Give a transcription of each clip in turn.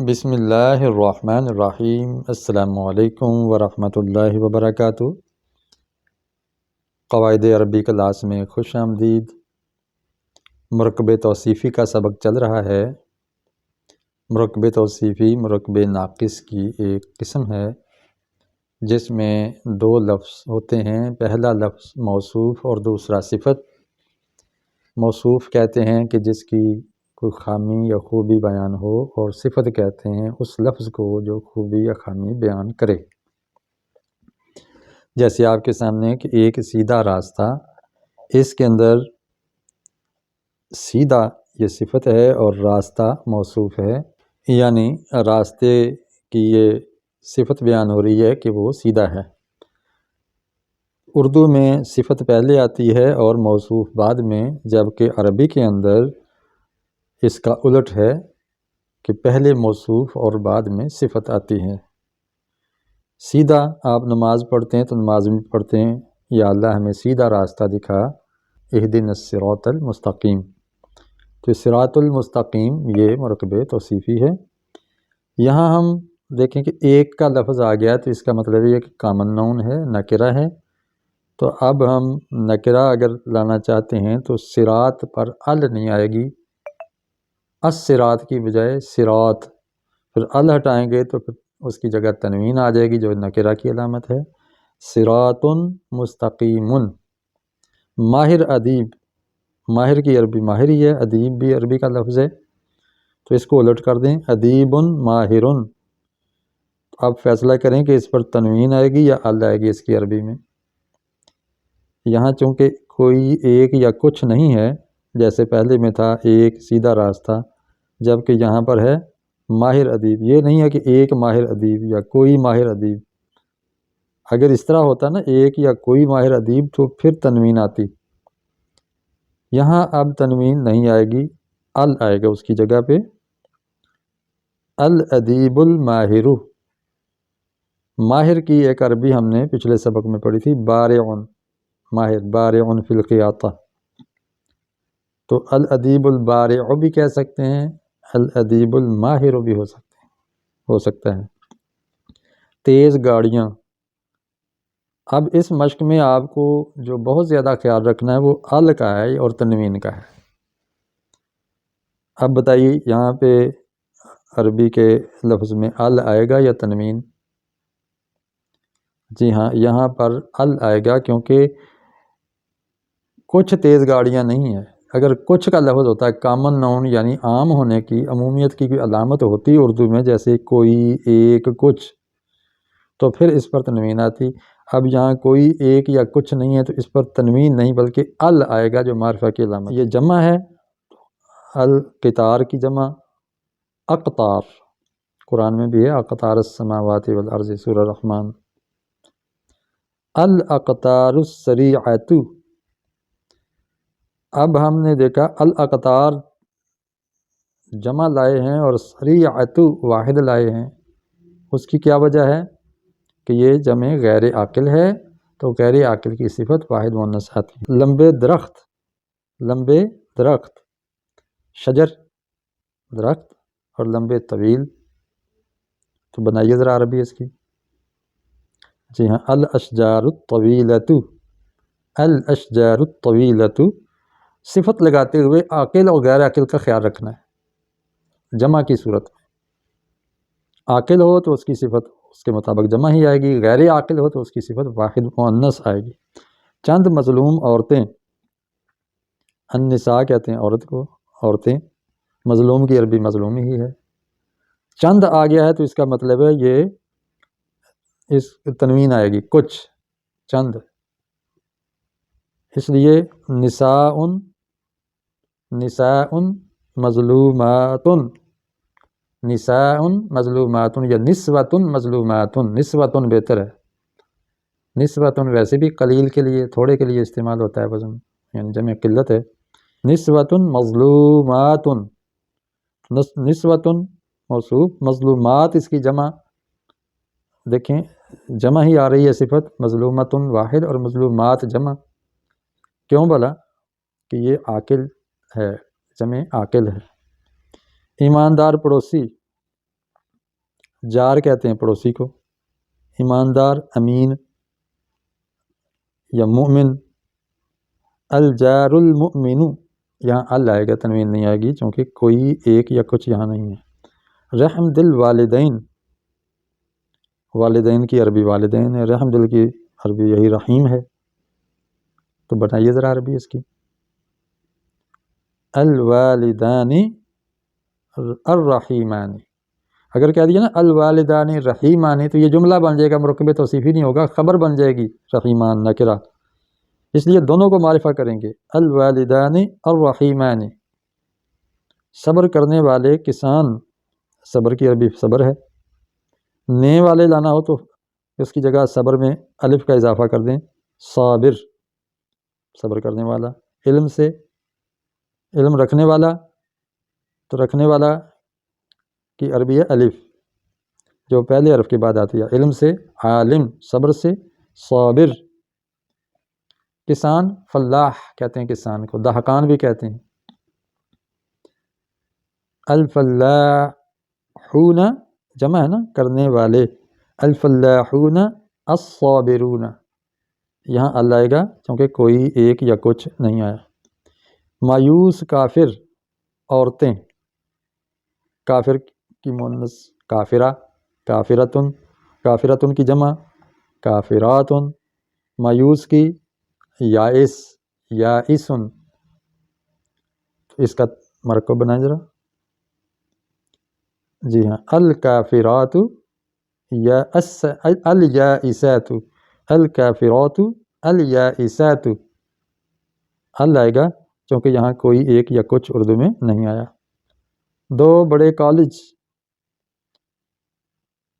بسم اللہ الرحمن الرحیم۔ السلام علیکم ورحمۃ اللہ وبرکاتہ۔ قواعد عربی کلاس میں خوش آمدید۔ مرکب توصیفی کا سبق چل رہا ہے۔ مرکب توصیفی مرکب ناقص کی ایک قسم ہے جس میں دو لفظ ہوتے ہیں، پہلا لفظ موصوف اور دوسرا صفت۔ موصوف کہتے ہیں کہ جس کی کوئی خامی یا خوبی بیان ہو، اور صفت کہتے ہیں اس لفظ کو جو خوبی یا خامی بیان کرے۔ جیسے آپ کے سامنے کہ ایک سیدھا راستہ، اس کے اندر سیدھا یہ صفت ہے اور راستہ موصوف ہے، یعنی راستے کی یہ صفت بیان ہو رہی ہے کہ وہ سیدھا ہے۔ اردو میں صفت پہلے آتی ہے اور موصوف بعد میں، جبکہ عربی کے اندر اس کا الٹ ہے کہ پہلے موصوف اور بعد میں صفت آتی ہے۔ سیدھا آپ نماز پڑھتے ہیں تو نماز میں پڑھتے ہیں یا اللہ ہمیں سیدھا راستہ دکھا، اہدنا الصراط المستقیم۔ تو صراط المستقیم یہ مرکب توصیفی ہے۔ یہاں ہم دیکھیں کہ ایک کا لفظ آ گیا تو اس کا مطلب یہ کہ کامن نون ہے، نکرہ ہے۔ تو اب ہم نکرہ اگر لانا چاہتے ہیں تو صراط پر ال نہیں آئے گی، الصراط کی بجائے صراط، پھر ال ہٹائیں گے تو پھر اس کی جگہ تنوین آ جائے گی جو نکرہ کی علامت ہے۔ صراط مستقیم۔ ماہر ادیب، ماہر کی عربی ماہر ہی ہے، ادیب بھی عربی کا لفظ ہے، تو اس کو الٹ کر دیں، ادیب ماہر۔ اب فیصلہ کریں کہ اس پر تنوین آئے گی یا ال آئے گی اس کی عربی میں۔ یہاں چونکہ کوئی ایک یا کچھ نہیں ہے، جیسے پہلے میں تھا ایک سیدھا راستہ، جبکہ یہاں پر ہے ماہر ادیب۔ یہ نہیں ہے کہ ایک ماہر ادیب یا کوئی ماہر ادیب۔ اگر اس طرح ہوتا نا ایک یا کوئی ماہر ادیب تو پھر تنوین آتی۔ یہاں اب تنوین نہیں آئے گی، ال آئے گا اس کی جگہ پہ۔ الادیب الماہر، ماہر کی ایک عربی ہم نے پچھلے سبق میں پڑھی تھی، بارع، ماہر، بارع فی الخیاطہ۔ تو الادیب البارع بھی کہہ سکتے ہیں، الادیب الماہر بھی ہو سکتا ہے۔ تیز گاڑیاں، اب اس مشق میں آپ کو جو بہت زیادہ خیال رکھنا ہے وہ ال کا ہے اور تنوین کا ہے۔ اب بتائیے یہاں پہ عربی کے لفظ میں ال آئے گا یا تنوین؟ جی ہاں، یہاں پر ال آئے گا کیونکہ کچھ تیز گاڑیاں نہیں ہیں۔ اگر کچھ کا لفظ ہوتا ہے کامن نون، یعنی عام ہونے کی، عمومیت کی کوئی علامت ہوتی اردو میں، جیسے کوئی، ایک، کچھ، تو پھر اس پر تنوین آتی۔ اب یہاں کوئی ایک یا کچھ نہیں ہے تو اس پر تنوین نہیں بلکہ ال آئے گا جو معرفہ کی علامت۔ یہ جمع ہے، القطار کی جمع اقطار، قرآن میں بھی ہے اقطار السماوات والارض، سورہ رحمان۔ الاقطار السریعۃ، اب ہم نے دیکھا الاقطار جمع لائے ہیں اور سریعۃ واحد لائے ہیں۔ اس کی کیا وجہ ہے کہ یہ جمع غیر عاقل ہے، تو غیر عاقل کی صفت واحد مؤنث آتی ہے۔ لمبے درخت، لمبے درخت، شجر درخت، اور لمبے طویل، تو بنائیے ذرا عربی اس کی۔ جی ہاں، الاشجار الطویلۃ، الاشجار الطویلۃ، صفت لگاتے ہوئے عاقل اور غیر عاقل کا خیال رکھنا ہے جمع کی صورت میں۔ عاقل ہو تو اس کی صفت اس کے مطابق جمع ہی آئے گی، غیر عاقل ہو تو اس کی صفت واحد مؤنث آئے گی۔ چند مظلوم عورتیں، النساء کہتے ہیں عورت کو، عورتیں، مظلوم کی عربی مظلوم ہی ہے۔ چند آ گیا ہے تو اس کا مطلب ہے یہ اس تنوین آئے گی، کچھ، چند، اس لیے نساء، نساء مظلومات، نساء مظلومات یا نسوۃ مظلومات، نسوۃ بہتر ہے۔ نسوۃ ویسے بھی قلیل کے لیے، تھوڑے کے لیے استعمال ہوتا ہے، وزن یعنی جمع قلت ہے۔ نسوۃ مظلومات، نسوۃ موصوف، مظلومات اس کی جمع، دیکھیں جمع ہی آ رہی ہے صفت، مظلومۃ واحد اور مظلومات جمع۔ کیوں بولا کہ یہ عاقل ہے، جمع عاقل ہے۔ ایماندار پڑوسی، جار کہتے ہیں پڑوسی کو، ایماندار، امین یا مومن۔ الجار المؤمن، یہاں ال آئے گا، تنوین نہیں آئے گی چونکہ کوئی ایک یا کچھ یہاں نہیں ہے۔ رحم دل والدین، والدین کی عربی والدین ہے، رحم دل کی عربی یہی رحیم ہے، تو بتائیے ذرا عربی اس کی۔ الوالدان الرحیمان، اگر کہہ دیا نا الوالدان رحیمان تو یہ جملہ بن جائے گا، مرکب توصیفی نہیں ہوگا، خبر بن جائے گی رحیمان نکرہ، اس لیے دونوں کو معرفہ کریں گے۔ الوالدان الرحیمان، صبر کرنے والے کسان، صبر کی عربی صبر ہے، نے والے لانا ہو تو اس کی جگہ صبر میں الف کا اضافہ کر دیں، صابر، صبر کرنے والا۔ علم سے، علم رکھنے والا، تو رکھنے والا کی عربی ہے الف، جو پہلے حرف کے بعد آتی ہے۔ علم سے عالم، صبر سے صابر۔ کسان، فلاح کہتے ہیں کسان کو، دہقان بھی کہتے ہیں۔ الفلاحون جمع ہے نا، کرنے والے، الفلاحون الصابرون، یہاں ال آئے گا کیونکہ کوئی ایک یا کچھ نہیں آیا۔ مایوس کافر، عورتیں، کافر کی مؤنث کافرہ، کافرتن، کافرتن کی جمع کافراتن، مایوس کی یائس، یائسن، اس کا مرکب بنائیں ذرا۔ جی ہاں، الکافرات الیائسات، الکافرات الیائسات، ال آئے گا کیونکہ یہاں کوئی ایک یا کچھ اردو میں نہیں آیا۔ دو بڑے کالج،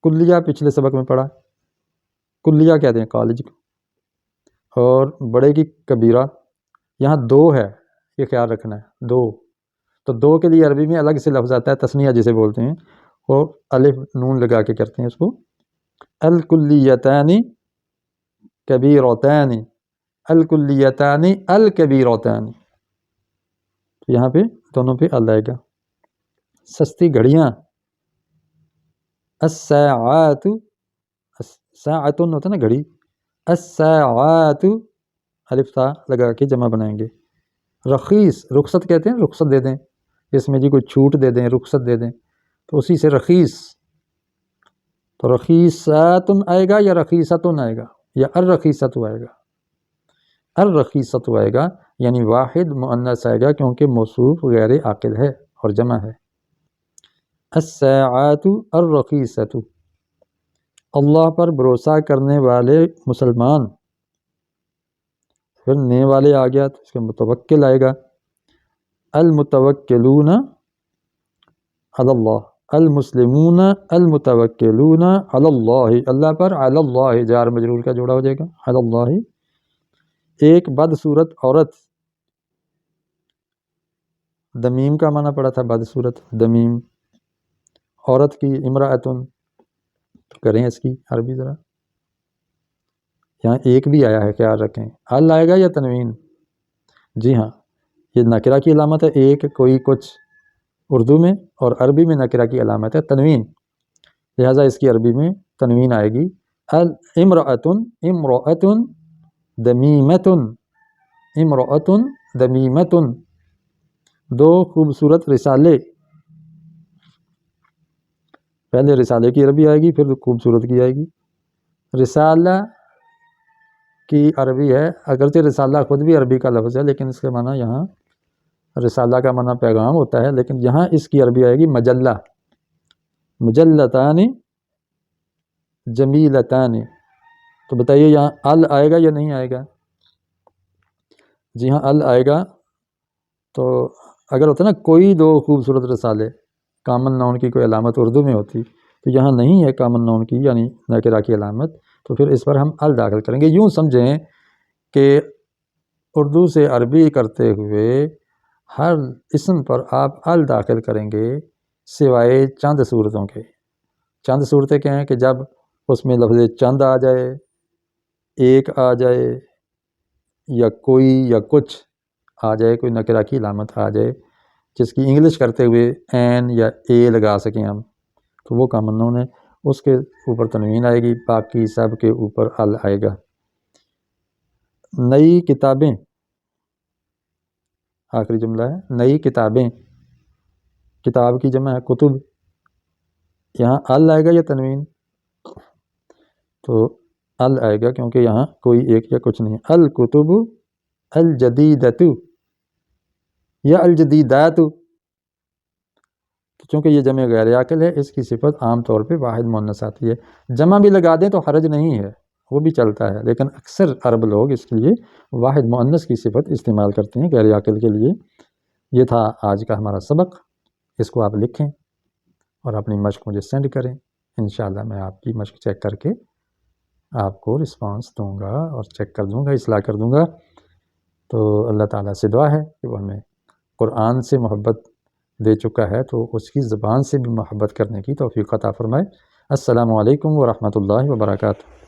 کلیہ پچھلے سبق میں پڑھا، کلیہ کہتے ہیں کالج کو، اور بڑے کی کبیرہ، یہاں دو ہے، یہ خیال رکھنا ہے، دو، تو دو کے لیے عربی میں الگ سے لفظ آتا ہے، تثنیہ جسے بولتے ہیں، اور الف نون لگا کے کرتے ہیں اس کو۔ الکلیتان کبیرتان، الکلیتان الکبیرتان، یہاں پہ دونوں پہ ال آئے گا۔ سستی گھڑیاں، الساعات، ساعتن ہوتا ہے نا گھڑی، الساعات الف تا لگا کے جمع بنائیں گے۔ رخیص، رخصت کہتے ہیں، رخصت دے دیں، اس میں جی کوئی چھوٹ دے دیں، رخصت دے دیں، تو اسی سے رخیص، تو رخیصاتن آئے گا یا رخیصتن آئے گا یا الرخیصت آئے گا، الرخیصت آئے گا، یعنی واحد مؤنث آئے گا کیونکہ موصوف غیر عاقل ہے اور جمع ہے۔ الساعات الرخیصۃ، اللہ پر بھروسہ کرنے والے مسلمان، پھر نے والے آ گیا تو اس کا متوکل آئے گا۔ المتوکلون علی اللہ، المسلمون المتوکلون علی اللہ، اللہ پر، علی اللہ جار مجرور کا جوڑا ہو جائے گا، علی اللہ۔ ایک بدصورت عورت، دمیم کا معنی پڑا تھا بدصورت، دمیم، عورت کی امرأتن، تو کریں اس کی عربی ذرا، یہاں ایک بھی آیا ہے، خیال رکھیں، ال آئے گا یا تنوین؟ جی ہاں، یہ نکرہ کی علامت ہے، ایک کوئی کچھ اردو میں، اور عربی میں نکرہ کی علامت ہے تنوین، لہٰذا اس کی عربی میں تنوین آئے گی۔ امرأتن، امرأتن دمیمتن، امرأتن دمیمتن۔ دو خوبصورت رسالے، پہلے رسالے کی عربی آئے گی پھر خوبصورت کی آئے گی۔ رسالہ کی عربی ہے، اگرچہ رسالہ خود بھی عربی کا لفظ ہے لیکن اس کا معنی یہاں، رسالہ کا معنی پیغام ہوتا ہے، لیکن یہاں اس کی عربی آئے گی مجلہ، مجلتان جمیلتان، تو بتائیے یہاں ال آئے گا یا نہیں آئے گا؟ جی ہاں ال آئے گا، تو اگر ہوتا نا کوئی دو خوبصورت رسالے، کامن ناؤن کی کوئی علامت اردو میں ہوتی، تو یہاں نہیں ہے کامن ناؤن کی یعنی نکرہ کی علامت، تو پھر اس پر ہم ال داخل کریں گے۔ یوں سمجھیں کہ اردو سے عربی کرتے ہوئے ہر اسم پر آپ ال داخل کریں گے سوائے چند صورتوں کے۔ چند صورتیں کیا ہیں کہ جب اس میں لفظ چند آ جائے، ایک آ جائے، یا کوئی یا کچھ آ جائے، کوئی نکرہ کی علامت آ جائے جس کی انگلش کرتے ہوئے این یا اے لگا سکیں ہم، تو وہ کامن ناؤن ہے۔ اس کے اوپر تنوین آئے گی، باقی سب کے اوپر ال آئے گا۔ نئی کتابیں، آخری جملہ ہے نئی کتابیں، کتاب کی جمع ہے کتب، یہاں ال آئے گا یا تنوین؟ تو ال آئے گا کیونکہ یہاں کوئی ایک یا کچھ نہیں ہے۔ الکتب الجدیدۃ یا الجدیدات، چونکہ یہ جمع غیر عاقل ہے، اس کی صفت عام طور پہ واحد مؤنث آتی ہے۔ جمع بھی لگا دیں تو حرج نہیں ہے، وہ بھی چلتا ہے، لیکن اکثر عرب لوگ اس کے لیے واحد مؤنث کی صفت استعمال کرتے ہیں غیر عاقل کے لیے۔ یہ تھا آج کا ہمارا سبق، اس کو آپ لکھیں اور اپنی مشق مجھے سینڈ کریں، انشاءاللہ میں آپ کی مشق چیک کر کے آپ کو رسپانس دوں گا اور چیک کر دوں گا، اصلاح کر دوں گا۔ تو اللہ تعالیٰ سے دعا ہے کہ وہ ہمیں قرآن سے محبت دے چکا ہے تو اس کی زبان سے بھی محبت کرنے کی توفیق عطا فرمائے۔ السلام علیکم ورحمۃ اللہ وبرکاتہ۔